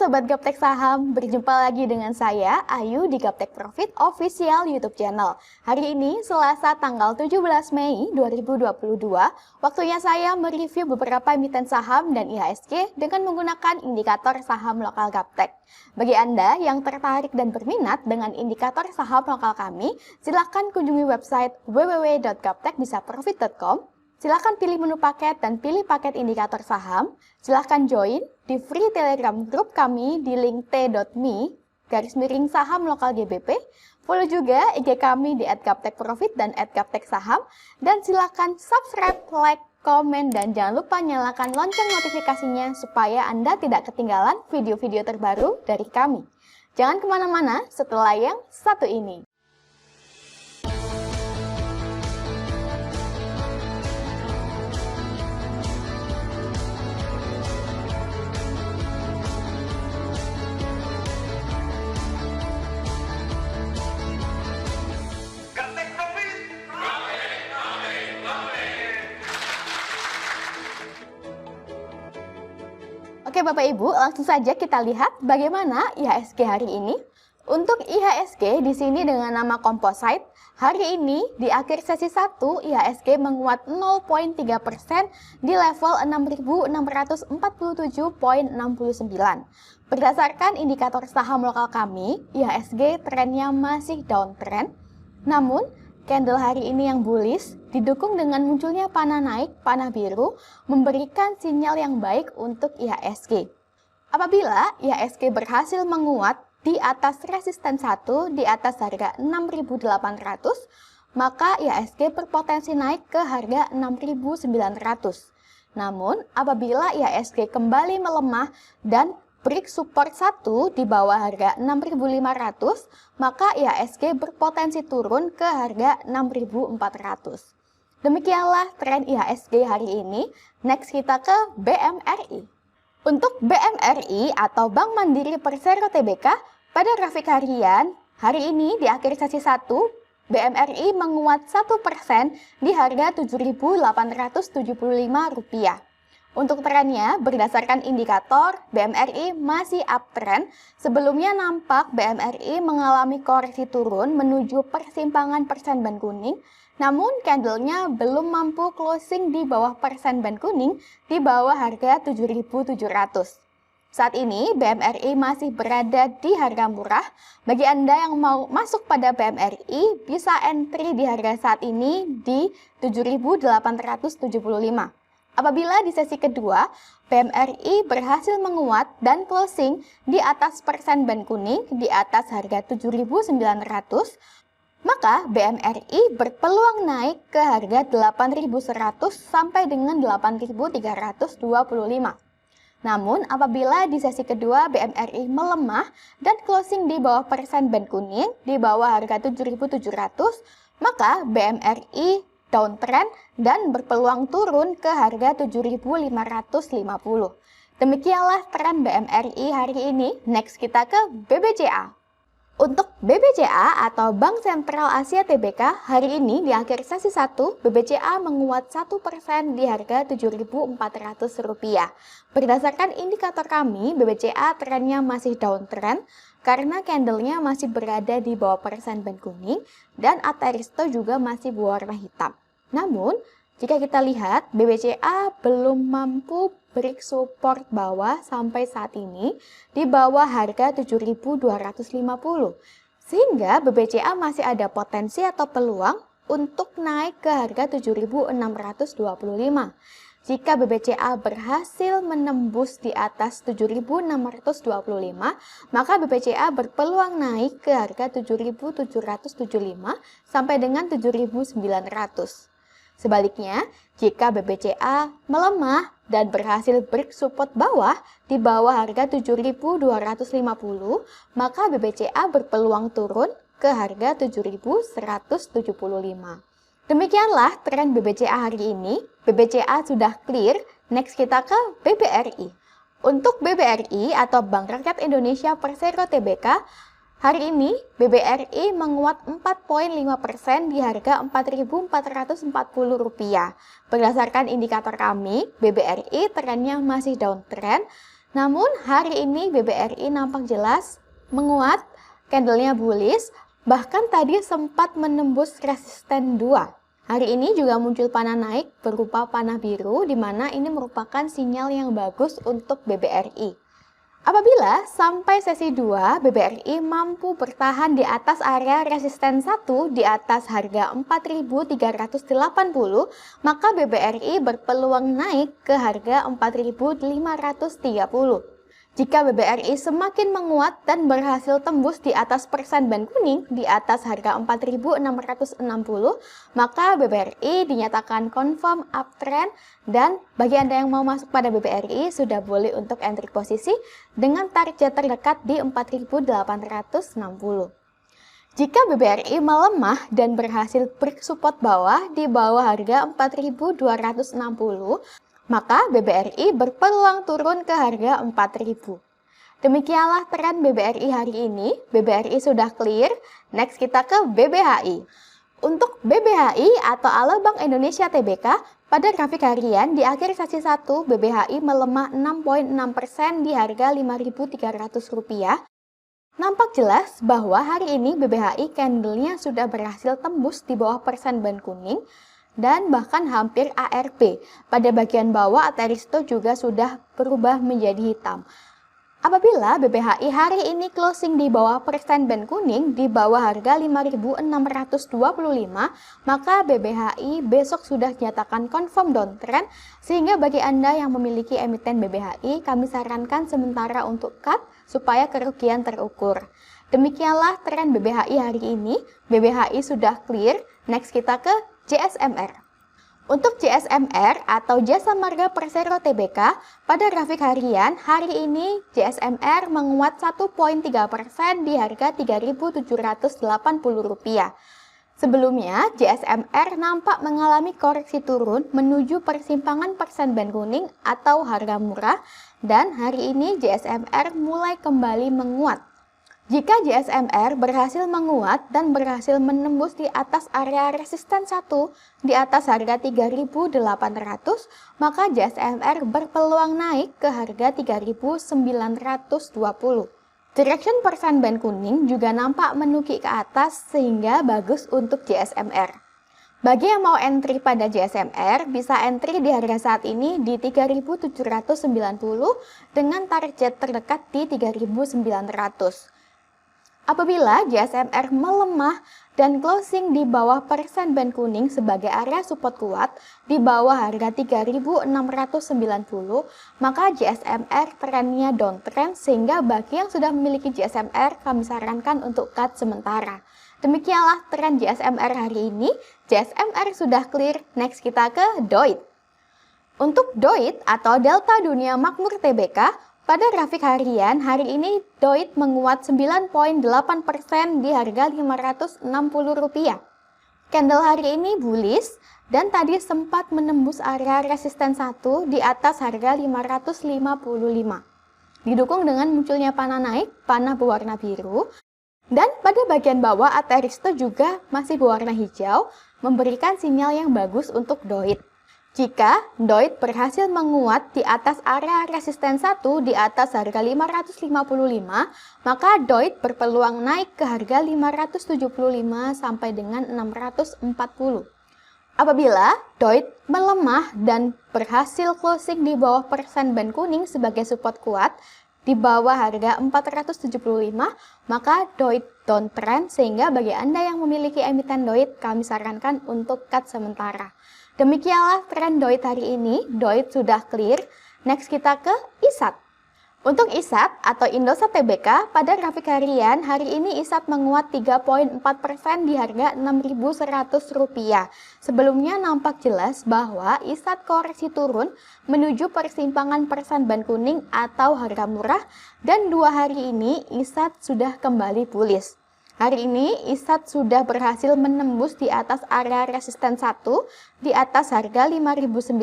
Sobat Gaptek Saham, berjumpa lagi dengan saya, Ayu di Gaptek Profit Official YouTube Channel. Hari ini, Selasa tanggal 17 Mei 2022, waktunya saya mereview beberapa emiten saham dan IHSG dengan menggunakan indikator saham lokal Gaptek. Bagi Anda yang tertarik dan berminat dengan indikator saham lokal kami, silakan kunjungi website www.gaptekbisaprofit.com. Silakan pilih menu paket dan pilih paket indikator saham. Silakan join di free Telegram group kami di link t.me/saham lokal GBP. Follow juga IG kami di @gaptekprofit dan @gapteksaham. Dan silakan subscribe, like, komen, dan jangan lupa nyalakan lonceng notifikasinya supaya Anda tidak ketinggalan video-video terbaru dari kami. Jangan kemana-mana setelah yang satu ini. Oke Bapak Ibu, langsung saja kita lihat bagaimana IHSG hari ini. Untuk IHSG di sini dengan nama Composite, hari ini di akhir sesi 1 IHSG menguat 0,3% di level 6.647,69. Berdasarkan indikator saham lokal kami, IHSG trennya masih downtrend. Namun, candle hari ini yang bullish didukung dengan munculnya panah naik, panah biru, memberikan sinyal yang baik untuk IHSG. Apabila IHSG berhasil menguat di atas resisten 1 di atas harga 6.800, maka IHSG berpotensi naik ke harga 6.900. Namun, apabila IHSG kembali melemah dan break support 1 di bawah harga 6.500, maka IHSG berpotensi turun ke harga 6.400. Demikianlah tren IHSG hari ini. Next kita ke BMRI. Untuk BMRI atau Bank Mandiri Persero Tbk, pada grafik harian, hari ini di akhir sesi 1, BMRI menguat 1% di harga Rp7.875. Untuk trennya, berdasarkan indikator, BMRI masih uptrend. Sebelumnya nampak BMRI mengalami koreksi turun menuju persimpangan persen ban kuning, namun candlenya belum mampu closing di bawah persen ban kuning di bawah harga 7.700. Saat ini, BMRI masih berada di harga murah. Bagi Anda yang mau masuk pada BMRI, bisa entry di harga saat ini di 7.875. Apabila di sesi kedua, BMRI berhasil menguat dan closing di atas persen ban kuning di atas harga 7.900, maka BMRI berpeluang naik ke harga 8.100 sampai dengan 8.325. Namun, apabila di sesi kedua BMRI melemah dan closing di bawah persen ban kuning di bawah harga 7.700, maka BMRI downtrend dan berpeluang turun ke harga 7.550. Demikianlah tren BMRI hari ini. Next kita ke BBCA. Untuk BBCA atau Bank Sentral Asia Tbk, hari ini di akhir sesi 1, BBCA menguat 1% di harga Rp7.400. Berdasarkan indikator kami, BBCA trennya masih downtrend karena candlenya masih berada di bawah persen ban kuning dan Ataristo juga masih berwarna hitam. Namun, jika kita lihat, BBCA belum mampu break support bawah sampai saat ini di bawah harga 7.250. Sehingga BBCA masih ada potensi atau peluang untuk naik ke harga 7.625. Jika BBCA berhasil menembus di atas 7.625, maka BBCA berpeluang naik ke harga 7.775 sampai dengan 7.900. Sebaliknya, jika BBCA melemah dan berhasil break support bawah di bawah harga 7.250, maka BBCA berpeluang turun ke harga 7.175. Demikianlah tren BBCA hari ini. BBCA sudah clear. Next kita ke BBRI. Untuk BBRI atau Bank Rakyat Indonesia Persero Tbk, hari ini BBRI menguat 4,5% di harga Rp4.440. Berdasarkan indikator kami, BBRI trennya masih downtrend. Namun hari ini BBRI nampak jelas menguat, candlenya bullish, bahkan tadi sempat menembus resisten 2. Hari ini juga muncul panah naik berupa panah biru, di mana ini merupakan sinyal yang bagus untuk BBRI. Apabila sampai sesi 2, BBRI mampu bertahan di atas area resisten 1 di atas harga 4.380, maka BBRI berpeluang naik ke harga 4.530. Jika BBRI semakin menguat dan berhasil tembus di atas persen band kuning di atas harga 4.660, maka BBRI dinyatakan confirm uptrend, dan bagi Anda yang mau masuk pada BBRI sudah boleh untuk entry posisi dengan target terdekat di 4.860. Jika BBRI melemah dan berhasil break support bawah di bawah harga 4.260, maka BBRI berpeluang turun ke harga 4.000. Demikianlah tren BBRI hari ini. BBRI sudah clear. Next kita ke BBHI. Untuk BBHI atau ala Bank Indonesia Tbk, pada grafik harian di akhir sesi 1, BBHI melemah 6,6% di harga Rp5.300. Nampak jelas bahwa hari ini BBHI candlenya sudah berhasil tembus di bawah persen band kuning, dan bahkan hampir ARP. Pada bagian bawah Ateristo juga sudah berubah menjadi hitam. Apabila BBHI hari ini closing di bawah persen band kuning di bawah harga 5.625, maka BBHI besok sudah dinyatakan confirm downtrend, sehingga bagi Anda yang memiliki emiten BBHI, kami sarankan sementara untuk cut supaya kerugian terukur. Demikianlah tren BBHI hari ini. BBHI sudah clear. Next kita ke JSMR. Untuk JSMR atau Jasa Marga Persero Tbk, pada grafik harian hari ini JSMR menguat 1,3% di harga Rp3.780. Sebelumnya JSMR nampak mengalami koreksi turun menuju persimpangan persen band kuning atau harga murah, dan hari ini JSMR mulai kembali menguat. Jika JSMR berhasil menguat dan berhasil menembus di atas area resisten 1 di atas harga 3.800, maka JSMR berpeluang naik ke harga 3.920. Direction persen band kuning juga nampak menukik ke atas sehingga bagus untuk JSMR. Bagi yang mau entry pada JSMR, bisa entry di harga saat ini di 3.790 dengan target terdekat di 3.900. Apabila JSMR melemah dan closing di bawah persen band kuning sebagai area support kuat di bawah harga 3.690, maka JSMR trennya downtrend, sehingga bagi yang sudah memiliki JSMR kami sarankan untuk cut sementara. Demikianlah tren JSMR hari ini. JSMR sudah clear. Next kita ke DOIT. Untuk DOIT atau Delta Dunia Makmur Tbk, pada grafik harian hari ini DOIT menguat 9,8% di harga Rp560. Candle hari ini bullish dan tadi sempat menembus area resisten 1 di atas harga 555. Didukung dengan munculnya panah naik, panah berwarna biru, dan pada bagian bawah Ateristo juga masih berwarna hijau, memberikan sinyal yang bagus untuk DOIT. Jika DOIT berhasil menguat di atas area resisten 1 di atas harga 555, maka DOIT berpeluang naik ke harga 575 sampai dengan 640. Apabila DOIT melemah dan berhasil closing di bawah persen band kuning sebagai support kuat di bawah harga 475, maka DOIT downtrend, sehingga bagi Anda yang memiliki emiten DOIT kami sarankan untuk cut sementara. Demikianlah tren DOIT hari ini. DOIT sudah clear. Next kita ke ISAT. Untuk ISAT atau Indosat Tbk, pada grafik harian hari ini ISAT menguat 3,4% di harga Rp6.100. Sebelumnya nampak jelas bahwa ISAT koreksi turun menuju persimpangan persen band kuning atau harga murah, dan 2 hari ini ISAT sudah kembali bullish. Hari ini ISAT sudah berhasil menembus di atas area resisten 1 di atas harga 5.900,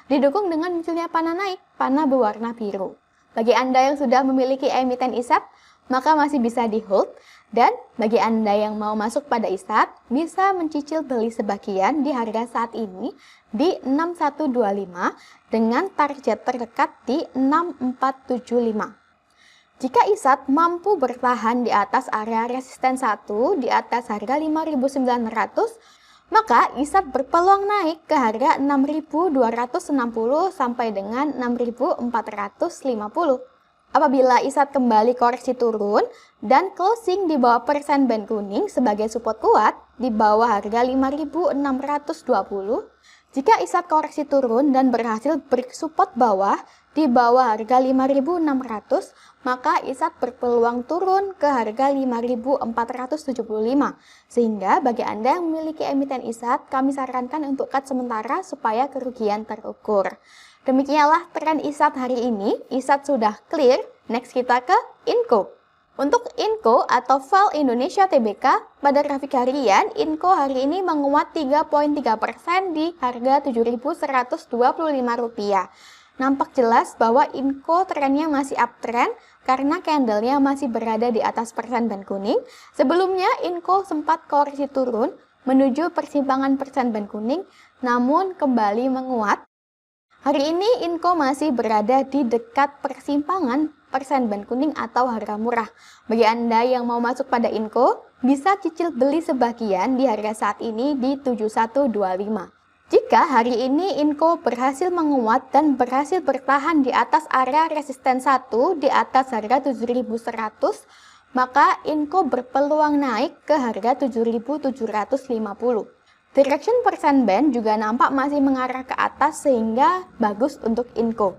didukung dengan munculnya panah naik, panah berwarna biru. Bagi Anda yang sudah memiliki emiten ISAT, maka masih bisa di hold. Dan bagi Anda yang mau masuk pada ISAT, bisa mencicil beli sebagian di harga saat ini di 6125 dengan target terdekat di 6475. Jika ISAT mampu bertahan di atas area resisten 1 di atas harga 5.900, maka ISAT berpeluang naik ke harga 6.260 sampai dengan 6.450. Apabila ISAT kembali koreksi turun dan closing di bawah persen band kuning sebagai support kuat di bawah harga 5.620, jika ISAT koreksi turun dan berhasil break support bawah di bawah harga 5.600, maka ISAT berpeluang turun ke harga 5.475. Sehingga bagi Anda yang memiliki emiten ISAT, kami sarankan untuk cut sementara supaya kerugian terukur. Demikianlah tren ISAT hari ini. ISAT sudah clear, next kita ke INCO. Untuk INCO atau VAL Indonesia Tbk, pada grafik harian, INCO hari ini menguat 3,3% di harga Rp7.125. Nampak jelas bahwa INCO trennya masih uptrend karena candlenya masih berada di atas persen band kuning. Sebelumnya INCO sempat koreksi turun menuju persimpangan persen band kuning, namun kembali menguat. Hari ini INCO masih berada di dekat persimpangan persen band kuning atau harga murah. Bagi Anda yang mau masuk pada INCO, bisa cicil beli sebagian di harga saat ini di 7125. Jika hari ini INCO berhasil menguat dan berhasil bertahan di atas area resisten 1 di atas harga 7.100, maka INCO berpeluang naik ke harga 7.750. Direction persen band juga nampak masih mengarah ke atas sehingga bagus untuk INCO.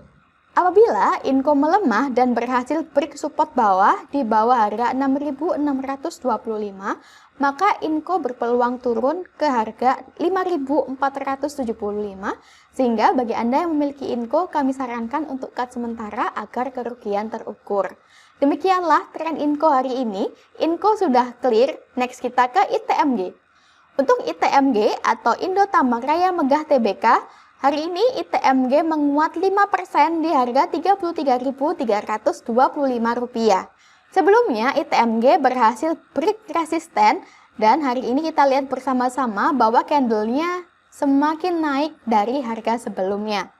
Apabila INCO melemah dan berhasil break support bawah di bawah harga 6.625, maka INCO berpeluang turun ke harga 5.475, sehingga bagi Anda yang memiliki INCO, kami sarankan untuk cut sementara agar kerugian terukur. Demikianlah tren INCO hari ini. INCO sudah clear, next kita ke ITMG. Untuk ITMG atau Indo Tambang Raya Megah Tbk, hari ini ITMG menguat 5% di harga Rp33.325. Sebelumnya ITMG berhasil break resisten dan hari ini kita lihat bersama-sama bahwa candlenya semakin naik dari harga sebelumnya.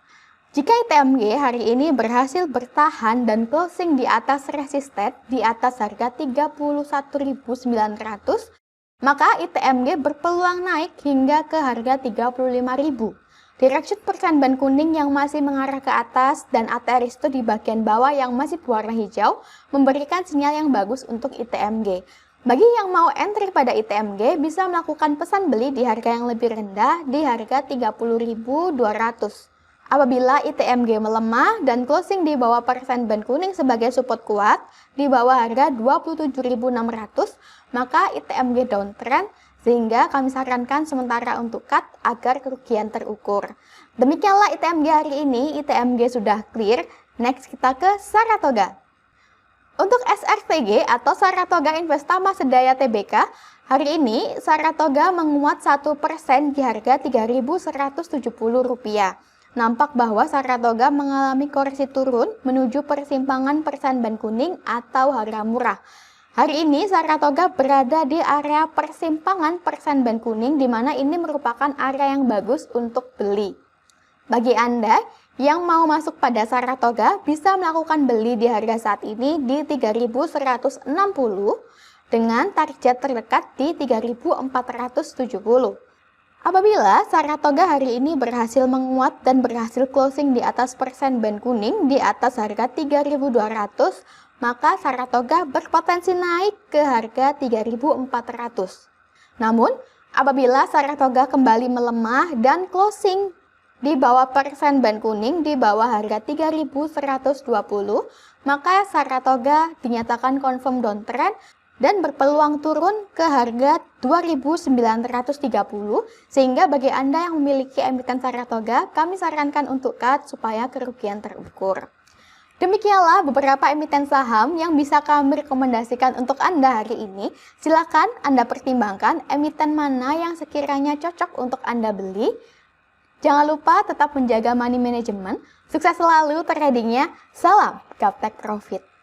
Jika ITMG hari ini berhasil bertahan dan closing di atas resisten di atas harga 31.900, maka ITMG berpeluang naik hingga ke harga 35.000. Direction persen band kuning yang masih mengarah ke atas dan ATR itu di bagian bawah yang masih berwarna hijau memberikan sinyal yang bagus untuk ITMG. Bagi yang mau entry pada ITMG bisa melakukan pesan beli di harga yang lebih rendah di harga 30.200. Apabila ITMG melemah dan closing di bawah persen band kuning sebagai support kuat di bawah harga 27.600, maka ITMG downtrend sehingga kami sarankan sementara untuk cut agar kerugian terukur. Demikianlah ITMG hari ini. ITMG sudah clear, next kita ke Saratoga. Untuk SRTG atau Saratoga Investama Sedaya Tbk, hari ini Saratoga menguat 1% di harga Rp3.170. Nampak bahwa Saratoga mengalami koreksi turun menuju persimpangan persen band kuning atau harga murah. Hari ini Saratoga berada di area persimpangan persen band kuning, di mana ini merupakan area yang bagus untuk beli. Bagi Anda yang mau masuk pada Saratoga bisa melakukan beli di harga saat ini di 3.160 dengan target terdekat di 3.470. Apabila Saratoga hari ini berhasil menguat dan berhasil closing di atas persen band kuning di atas harga 3.200, maka Saratoga berpotensi naik ke harga 3.400. Namun, apabila Saratoga kembali melemah dan closing di bawah persen band kuning di bawah harga 3.120, maka Saratoga dinyatakan confirm downtrend dan berpeluang turun ke harga 2.930, sehingga bagi Anda yang memiliki emiten Saratoga, kami sarankan untuk cut supaya kerugian terukur. Demikianlah beberapa emiten saham yang bisa kami rekomendasikan untuk Anda hari ini. Silakan Anda pertimbangkan emiten mana yang sekiranya cocok untuk Anda beli. Jangan lupa tetap menjaga money management. Sukses selalu tradingnya. Salam Gaptek Profit.